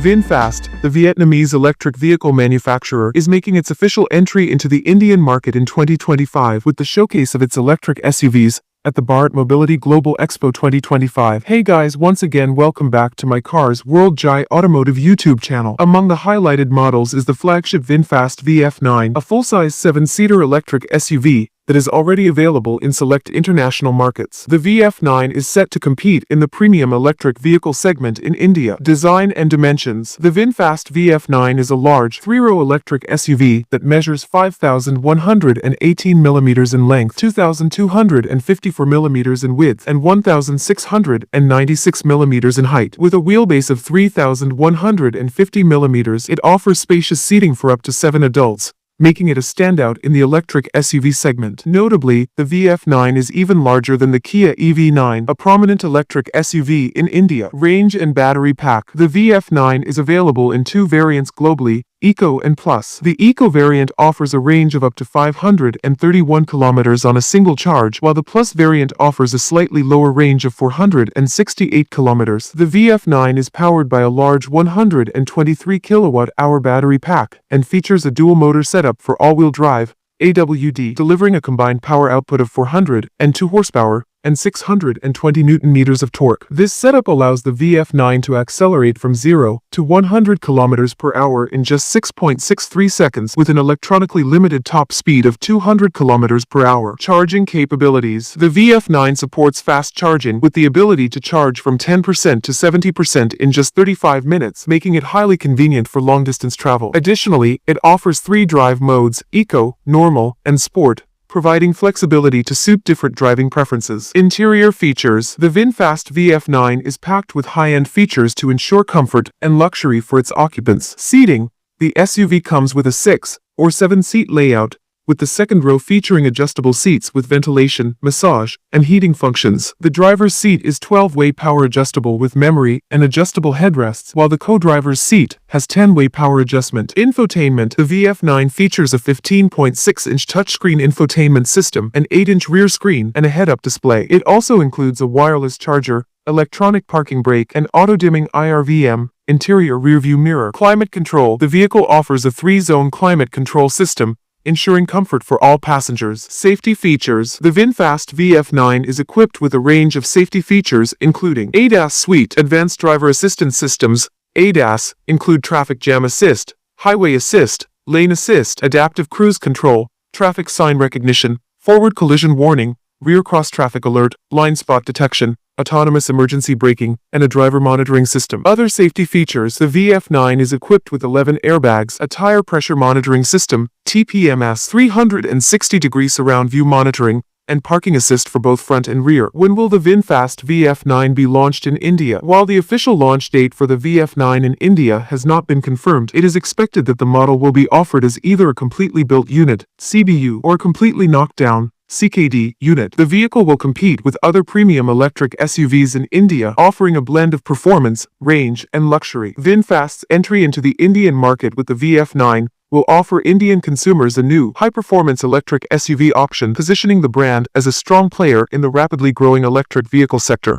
VinFast, the Vietnamese electric vehicle manufacturer, is making its official entry into the Indian market in 2025 with the showcase of its electric SUVs at the Bharat Mobility Global Expo 2025. Hey guys, once again welcome back to my Cars World Jai Automotive YouTube channel. Among the highlighted models is the flagship VinFast VF9, a full-size 7-seater electric SUV that is already available in select international markets. The VF9 is set to compete in the premium electric vehicle segment in India. Design and dimensions. The VinFast VF9 is a large, 3-row electric SUV that measures 5,118 mm in length, 2,254 mm in width, and 1,696 mm in height. With a wheelbase of 3,150 mm, it offers spacious seating for up to 7 adults, making it a standout in the electric SUV segment. Notably, the VF9 is even larger than the Kia EV9, a prominent electric SUV in India. Range and battery pack. The VF9 is available in 2 variants globally, Eco and Plus. The Eco variant offers a range of up to 531 kilometers on a single charge, while the Plus variant offers a slightly lower range of 468 kilometers. The VF9 is powered by a large 123 kilowatt-hour battery pack and features a dual-motor setup for all-wheel drive, AWD, delivering a combined power output of 402 horsepower and 620 Nm of torque. This setup allows the VF9 to accelerate from 0 to 100 km per hour in just 6.63 seconds with an electronically limited top speed of 200 km per hour. Charging capabilities. The VF9 supports fast charging with the ability to charge from 10% to 70% in just 35 minutes, making it highly convenient for long-distance travel. Additionally, it offers 3 drive modes, Eco, Normal, and Sport, providing flexibility to suit different driving preferences. Interior features. The VinFast VF9 is packed with high-end features to ensure comfort and luxury for its occupants. Seating. The SUV comes with a 6 or 7-seat layout, with the second row featuring adjustable seats with ventilation, massage, and heating functions. The driver's seat is 12-way power adjustable with memory and adjustable headrests, while the co-driver's seat has 10-way power adjustment. Infotainment. The VF9 features a 15.6-inch touchscreen infotainment system, an 8-inch rear screen, and a head-up display. It also includes a wireless charger, electronic parking brake, and auto-dimming IRVM, interior rearview mirror. Climate control. The vehicle offers a 3-zone climate control system, ensuring comfort for all passengers. Safety features. The VinFast VF9 is equipped with a range of safety features including ADAS Suite, Advanced Driver Assistance Systems. ADAS include Traffic Jam Assist, Highway Assist, Lane Assist, Adaptive Cruise Control, Traffic Sign Recognition, Forward Collision Warning, Rear Cross Traffic Alert, Blind Spot Detection, Autonomous Emergency Braking, and a driver monitoring system. Other safety features. The VF9 is equipped with 11 airbags, a tire pressure monitoring system, TPMS, 360-degree surround view monitoring, and parking assist for both front and rear. When will the VinFast VF9 be launched in India? While the official launch date for the VF9 in India has not been confirmed, it is expected that the model will be offered as either a completely built unit, CBU, or a completely knocked down, CKD, unit. The vehicle will compete with other premium electric SUVs in India, offering a blend of performance, range, and luxury. VinFast's entry into the Indian market with the VF9 will offer Indian consumers a new, high-performance electric SUV option, positioning the brand as a strong player in the rapidly growing electric vehicle sector.